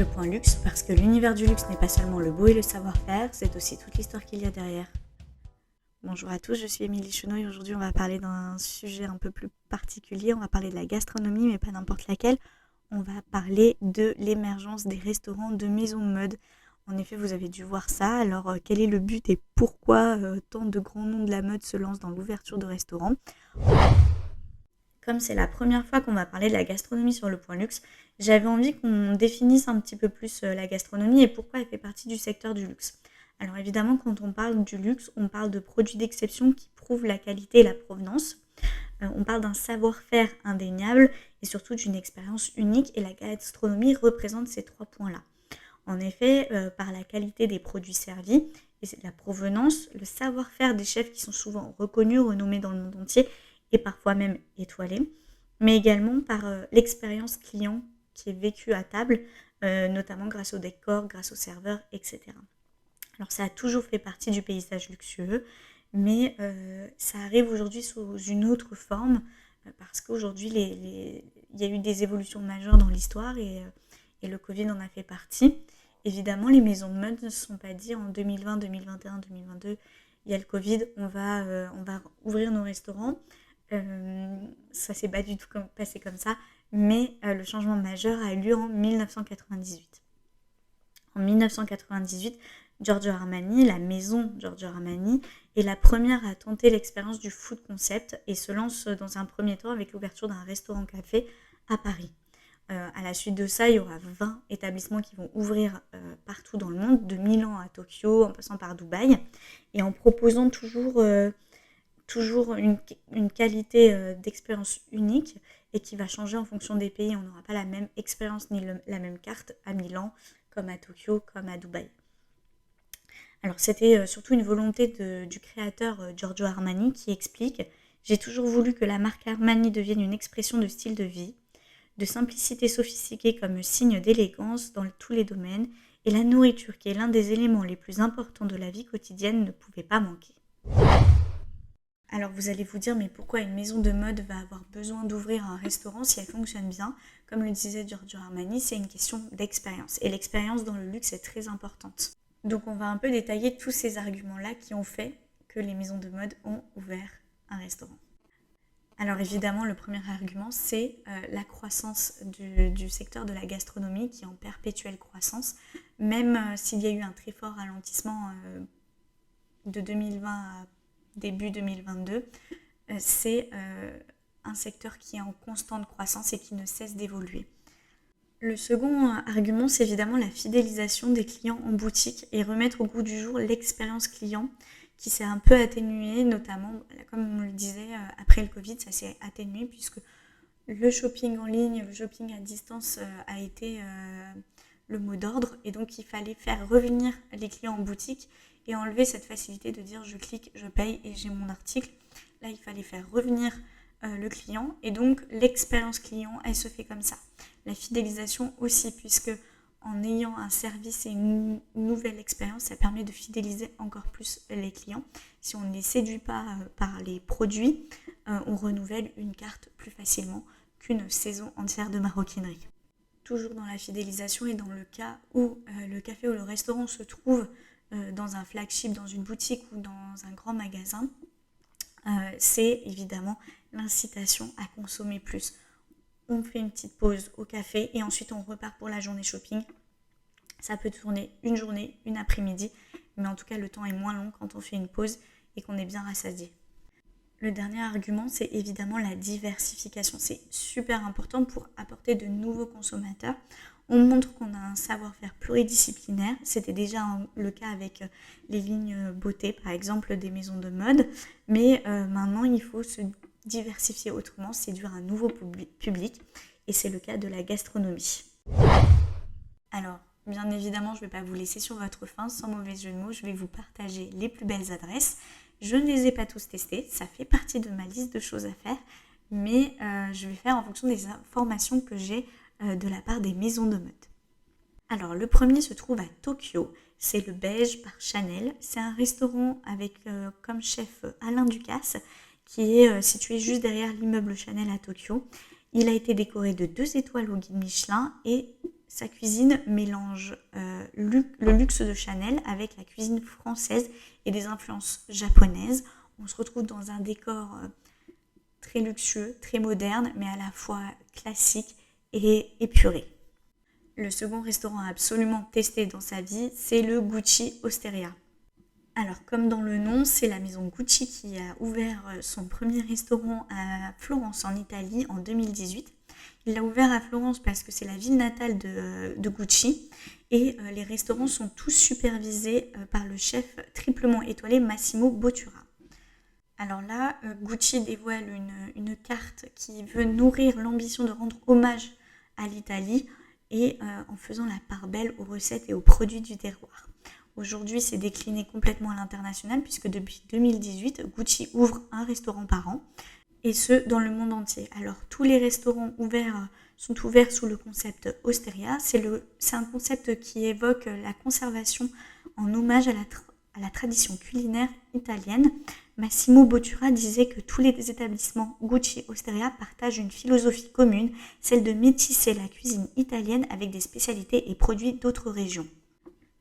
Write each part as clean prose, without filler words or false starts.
Le Point Luxe, parce que l'univers du luxe n'est pas seulement le beau et le savoir-faire, c'est aussi toute l'histoire qu'il y a derrière. Bonjour à tous, je suis Émilie Chenot et aujourd'hui on va parler d'un sujet un peu plus particulier. On va parler de la gastronomie, mais pas n'importe laquelle. On va parler de l'émergence des restaurants de maisons de mode. En effet, vous avez dû voir ça. Alors, quel est le but et pourquoi tant de grands noms de la mode se lancent dans l'ouverture de restaurants ? Comme c'est la première fois qu'on va parler de la gastronomie sur le Point Luxe, j'avais envie qu'on définisse un petit peu plus la gastronomie et pourquoi elle fait partie du secteur du luxe. Alors évidemment, quand on parle du luxe, on parle de produits d'exception qui prouvent la qualité et la provenance. On parle d'un savoir-faire indéniable et surtout d'une expérience unique, et la gastronomie représente ces trois points-là. En effet, par la qualité des produits servis et la provenance, le savoir-faire des chefs qui sont souvent reconnus, renommés dans le monde entier et parfois même étoilés, mais également par l'expérience client qui est vécue à table, notamment grâce au décor, grâce aux serveurs, etc. Alors ça a toujours fait partie du paysage luxueux, mais ça arrive aujourd'hui sous une autre forme, parce qu'aujourd'hui il y a eu des évolutions majeures dans l'histoire et le Covid en a fait partie. Évidemment, les maisons de mode ne se sont pas dit en 2020, 2021, 2022, il y a le Covid, on va ouvrir nos restaurants. Ça s'est pas du tout passé comme ça, mais le changement majeur a eu lieu en 1998. En 1998, Giorgio Armani, la maison Giorgio Armani, est la première à tenter l'expérience du food concept et se lance dans un premier temps avec l'ouverture d'un restaurant-café à Paris. À la suite de ça, il y aura 20 établissements qui vont ouvrir partout dans le monde, de Milan à Tokyo, en passant par Dubaï, et en proposant toujours une qualité d'expérience unique et qui va changer en fonction des pays. On n'aura pas la même expérience ni la même carte à Milan, comme à Tokyo, comme à Dubaï. Alors c'était surtout une volonté du créateur Giorgio Armani qui explique « J'ai toujours voulu que la marque Armani devienne une expression de style de vie, de simplicité sophistiquée comme signe d'élégance dans tous les domaines, et la nourriture, qui est l'un des éléments les plus importants de la vie quotidienne, ne pouvait pas manquer. » Alors vous allez vous dire, mais pourquoi une maison de mode va avoir besoin d'ouvrir un restaurant si elle fonctionne bien ? Comme le disait Giorgio Armani, c'est une question d'expérience. Et l'expérience dans le luxe est très importante. Donc on va un peu détailler tous ces arguments-là qui ont fait que les maisons de mode ont ouvert un restaurant. Alors évidemment, le premier argument, c'est la croissance du secteur de la gastronomie qui est en perpétuelle croissance. Même s'il y a eu un très fort ralentissement de 2020 à début 2022, c'est un secteur qui est en constante croissance et qui ne cesse d'évoluer. Le second argument, c'est évidemment la fidélisation des clients en boutique et remettre au goût du jour l'expérience client qui s'est un peu atténuée, notamment, comme on le disait, après le Covid, ça s'est atténué puisque le shopping en ligne, le shopping à distance a été le mot d'ordre, et donc il fallait faire revenir les clients en boutique et enlever cette facilité de dire je clique, je paye et j'ai mon article. Là, il fallait faire revenir le client, et donc l'expérience client, elle se fait comme ça. La fidélisation aussi, puisque en ayant un service et une nouvelle expérience, ça permet de fidéliser encore plus les clients. Si on ne les séduit pas par les produits, on renouvelle une carte plus facilement qu'une saison entière de maroquinerie. Toujours dans la fidélisation, et dans le cas où le café ou le restaurant se trouve dans un flagship, dans une boutique ou dans un grand magasin, c'est évidemment l'incitation à consommer plus. On fait une petite pause au café et ensuite on repart pour la journée shopping. Ça peut tourner une journée, une après-midi, mais en tout cas le temps est moins long quand on fait une pause et qu'on est bien rassasié. Le dernier argument, c'est évidemment la diversification. C'est super important pour apporter de nouveaux consommateurs. On montre qu'on a un savoir-faire pluridisciplinaire. C'était déjà le cas avec les lignes beauté, par exemple, des maisons de mode. Mais maintenant, il faut se diversifier autrement, séduire un nouveau public. Et c'est le cas de la gastronomie. Alors, bien évidemment, je ne vais pas vous laisser sur votre faim. Sans mauvais jeu de mots, je vais vous partager les plus belles adresses. Je ne les ai pas tous testés. Ça fait partie de ma liste de choses à faire. Mais je vais faire en fonction des informations que j'ai de la part des maisons de mode. Alors le premier se trouve à Tokyo, c'est le Beige par Chanel. C'est un restaurant avec comme chef Alain Ducasse qui est situé juste derrière l'immeuble Chanel à Tokyo. Il a été décoré de 2 étoiles au guide Michelin et sa cuisine mélange le luxe de Chanel avec la cuisine française et des influences japonaises. On se retrouve dans un décor très luxueux, très moderne, mais à la fois classique et épuré. Le second restaurant à absolument tester dans sa vie, c'est le Gucci Osteria. Alors, comme dans le nom, c'est la maison Gucci qui a ouvert son premier restaurant à Florence, en Italie, en 2018. Il l'a ouvert à Florence parce que c'est la ville natale de Gucci et les restaurants sont tous supervisés par le chef triplement étoilé Massimo Bottura. Alors là, Gucci dévoile une carte qui veut nourrir l'ambition de rendre hommage à l'Italie et en faisant la part belle aux recettes et aux produits du terroir. Aujourd'hui, c'est décliné complètement à l'international puisque depuis 2018, Gucci ouvre un restaurant par an et ce, dans le monde entier. Alors, tous les restaurants ouverts sont ouverts sous le concept Osteria. C'est un concept qui évoque la conservation en hommage à la tradition culinaire italienne. Massimo Bottura disait que tous les établissements Gucci Osteria partagent une philosophie commune, celle de métisser la cuisine italienne avec des spécialités et produits d'autres régions.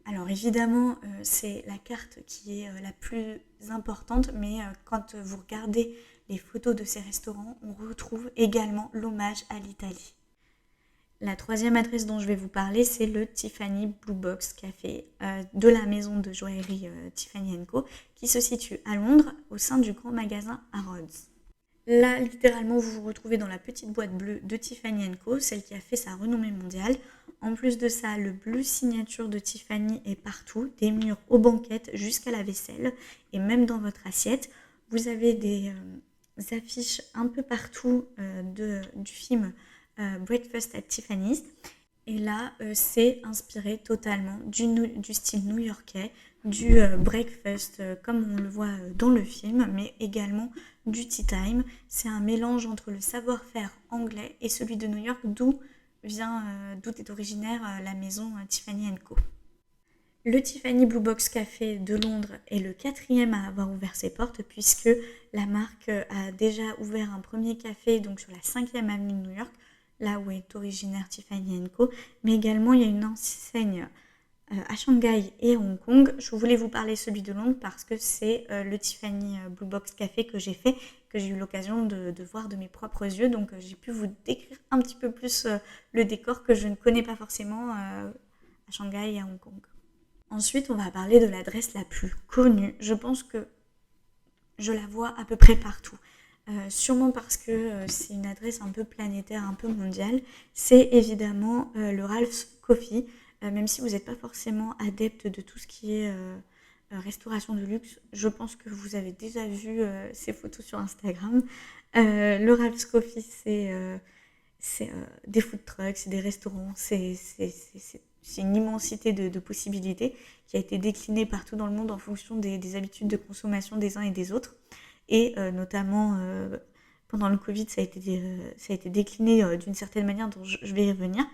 Alors évidemment, c'est la carte qui est la plus importante, mais quand vous regardez les photos de ces restaurants, on retrouve également l'hommage à l'Italie. La troisième adresse dont je vais vous parler, c'est le Tiffany Blue Box Café de la maison de joaillerie Tiffany & Co. qui se situe à Londres au sein du grand magasin Harrods. Là, littéralement, vous vous retrouvez dans la petite boîte bleue de Tiffany & Co, celle qui a fait sa renommée mondiale. En plus de ça, le bleu signature de Tiffany est partout, des murs aux banquettes jusqu'à la vaisselle et même dans votre assiette. Vous avez des affiches un peu partout du film Breakfast at Tiffany's. Et là, c'est inspiré totalement du style new-yorkais, du breakfast comme on le voit dans le film, mais également du tea time. C'est un mélange entre le savoir-faire anglais et celui de New York, d'où est originaire la maison Tiffany & Co. Le Tiffany Blue Box Café de Londres est le 4e à avoir ouvert ses portes puisque la marque a déjà ouvert un premier café donc sur la 5e avenue de New York, là où est originaire Tiffany & Co. Mais également, il y a une enseigne à Shanghai et à Hong Kong. Je voulais vous parler celui de Londres parce que c'est le Tiffany Blue Box Café que j'ai fait, que j'ai eu l'occasion de voir de mes propres yeux. Donc, j'ai pu vous décrire un petit peu plus le décor que je ne connais pas forcément à Shanghai et à Hong Kong. Ensuite, on va parler de l'adresse la plus connue. Je pense que je la vois à peu près partout. Sûrement parce que c'est une adresse un peu planétaire, un peu mondiale. C'est évidemment le Ralph's Coffee. Même si vous n'êtes pas forcément adepte de tout ce qui est restauration de luxe, je pense que vous avez déjà vu ces photos sur Instagram. Le Ralph's Coffee, c'est des food trucks, c'est des restaurants, c'est une immensité de possibilités qui a été déclinée partout dans le monde en fonction des habitudes de consommation des uns et des autres. Et notamment pendant le Covid, ça a été décliné d'une certaine manière dont je vais y revenir.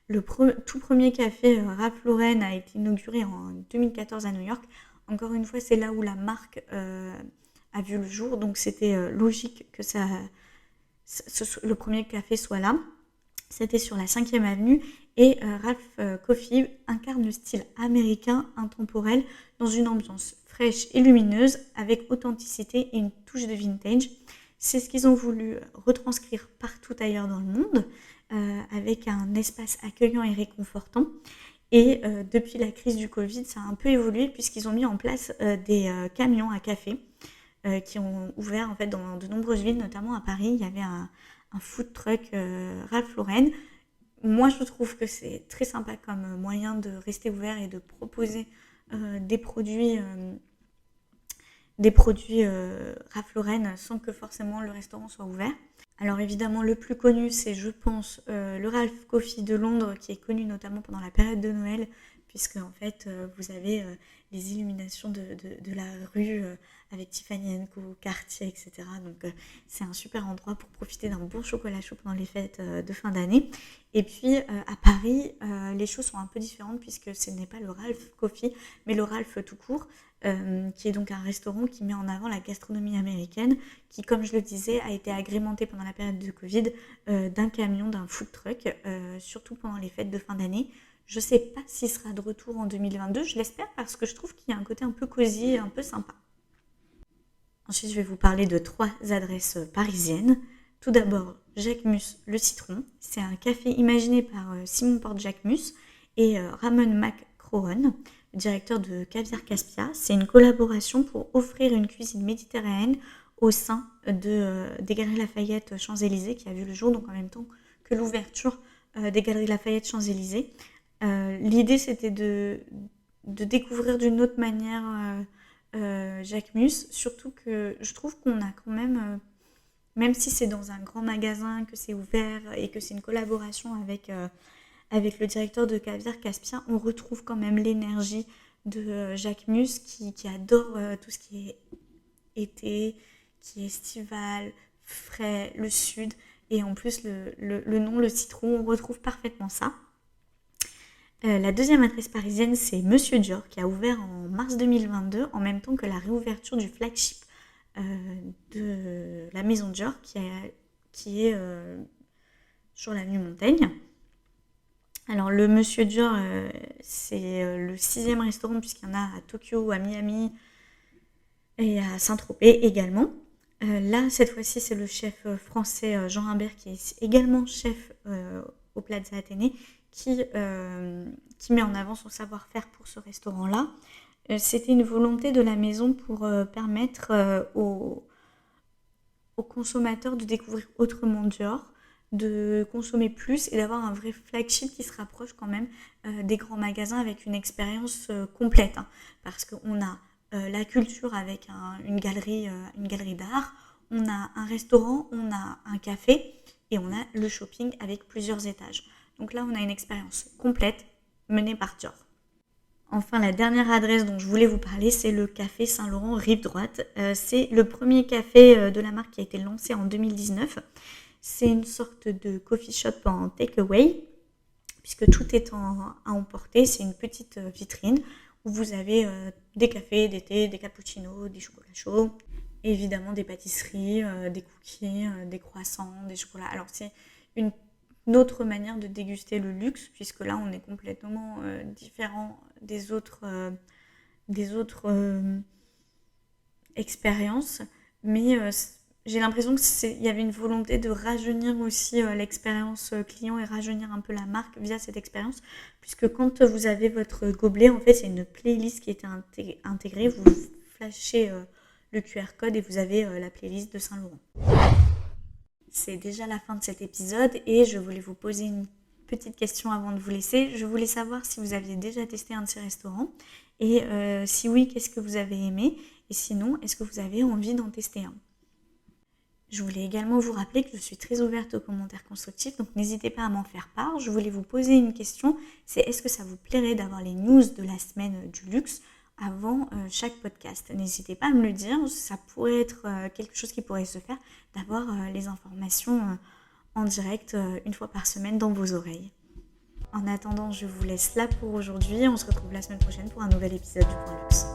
Le tout premier café Ralph Lauren a été inauguré en 2014 à New York. Encore une fois, c'est là où la marque a vu le jour, donc c'était logique que le premier café soit là. C'était sur la 5e avenue et Ralph's Coffee incarne le style américain intemporel dans une ambiance fraîche et lumineuse avec authenticité et une touche de vintage. C'est ce qu'ils ont voulu retranscrire partout ailleurs dans le monde avec un espace accueillant et réconfortant. Et depuis la crise du Covid, ça a un peu évolué puisqu'ils ont mis en place des camions à café qui ont ouvert en fait dans de nombreuses villes, notamment à Paris. Il y avait un food truck Ralph Lauren. Moi, je trouve que c'est très sympa comme moyen de rester ouvert et de proposer des produits Ralph Lauren sans que forcément le restaurant soit ouvert. Alors évidemment, le plus connu, c'est, je pense, le Ralph's Coffee de Londres, qui est connu notamment pendant la période de Noël, puisque en fait, vous avez les illuminations de la rue avec Tiffany & Co, Cartier, etc. Donc c'est un super endroit pour profiter d'un bon chocolat chaud pendant les fêtes de fin d'année. Et puis à Paris, les choses sont un peu différentes puisque ce n'est pas le Ralph's Coffee, mais le Ralph tout court. qui est donc un restaurant qui met en avant la gastronomie américaine, qui, comme je le disais, a été agrémenté pendant la période de Covid d'un camion, d'un food truck, surtout pendant les fêtes de fin d'année. Je ne sais pas s'il sera de retour en 2022, je l'espère parce que je trouve qu'il y a un côté un peu cosy et un peu sympa. Ensuite, je vais vous parler de 3 adresses parisiennes. Tout d'abord, Jacquemus le Citron. C'est un café imaginé par Simon Porte-Jacquemus et Ramon McCrohan, le directeur de Caviar Caspia. C'est une collaboration pour offrir une cuisine méditerranéenne au sein des Galeries Lafayette Champs-Élysées, qui a vu le jour, donc en même temps que l'ouverture des Galeries Lafayette Champs-Élysées. L'idée, c'était de découvrir d'une autre manière Jacquemus, surtout que je trouve qu'on a quand même si c'est dans un grand magasin, que c'est ouvert et que c'est une collaboration avec le directeur de Caviar Caspia, on retrouve quand même l'énergie de Jacquemus qui adore tout ce qui est été, qui est estival, frais, le sud. Et en plus, le nom, le citron, on retrouve parfaitement ça. La deuxième adresse parisienne, c'est Monsieur Dior, qui a ouvert en mars 2022, en même temps que la réouverture du flagship de la maison Dior, qui est sur l'avenue Montaigne. Alors le Monsieur Dior, c'est le 6e restaurant, puisqu'il y en a à Tokyo, à Miami et à Saint-Tropez également. Là, cette fois-ci, c'est le chef français Jean Imbert, qui est également chef au Plaza Athénée, qui met en avant son savoir-faire pour ce restaurant-là. C'était une volonté de la maison pour permettre aux consommateurs de découvrir autrement Dior, de consommer plus et d'avoir un vrai flagship qui se rapproche quand même des grands magasins avec une expérience complète. Parce qu'on a la culture avec une galerie d'art, on a un restaurant, on a un café et on a le shopping avec plusieurs étages. Donc là, on a une expérience complète menée par Dior. Enfin, la dernière adresse dont je voulais vous parler, c'est le café Saint-Laurent Rive Droite. C'est le premier café de la marque qui a été lancé en 2019. C'est une sorte de coffee shop en take-away, puisque tout est à emporter. C'est une petite vitrine où vous avez des cafés, des thés, des cappuccinos, des chocolats chauds, évidemment des pâtisseries, des cookies, des croissants, des chocolats. Alors c'est une autre manière de déguster le luxe, puisque là on est complètement différent des autres expériences, mais j'ai l'impression qu'il y avait une volonté de rajeunir aussi l'expérience client et rajeunir un peu la marque via cette expérience, puisque quand vous avez votre gobelet, en fait c'est une playlist qui était intégrée, vous flashez le QR code et vous avez la playlist de Saint-Laurent. C'est déjà la fin de cet épisode et je voulais vous poser une petite question avant de vous laisser. Je voulais savoir si vous aviez déjà testé un de ces restaurants et si oui, qu'est-ce que vous avez aimé et sinon, est-ce que vous avez envie d'en tester un? Je voulais également vous rappeler que je suis très ouverte aux commentaires constructifs, donc n'hésitez pas à m'en faire part. Je voulais vous poser une question, c'est est-ce que ça vous plairait d'avoir les news de la semaine du luxe avant chaque podcast? N'hésitez pas à me le dire, ça pourrait être quelque chose qui pourrait se faire, d'avoir les informations en direct une fois par semaine dans vos oreilles. En attendant, je vous laisse là pour aujourd'hui, on se retrouve la semaine prochaine pour un nouvel épisode du Point Luxe.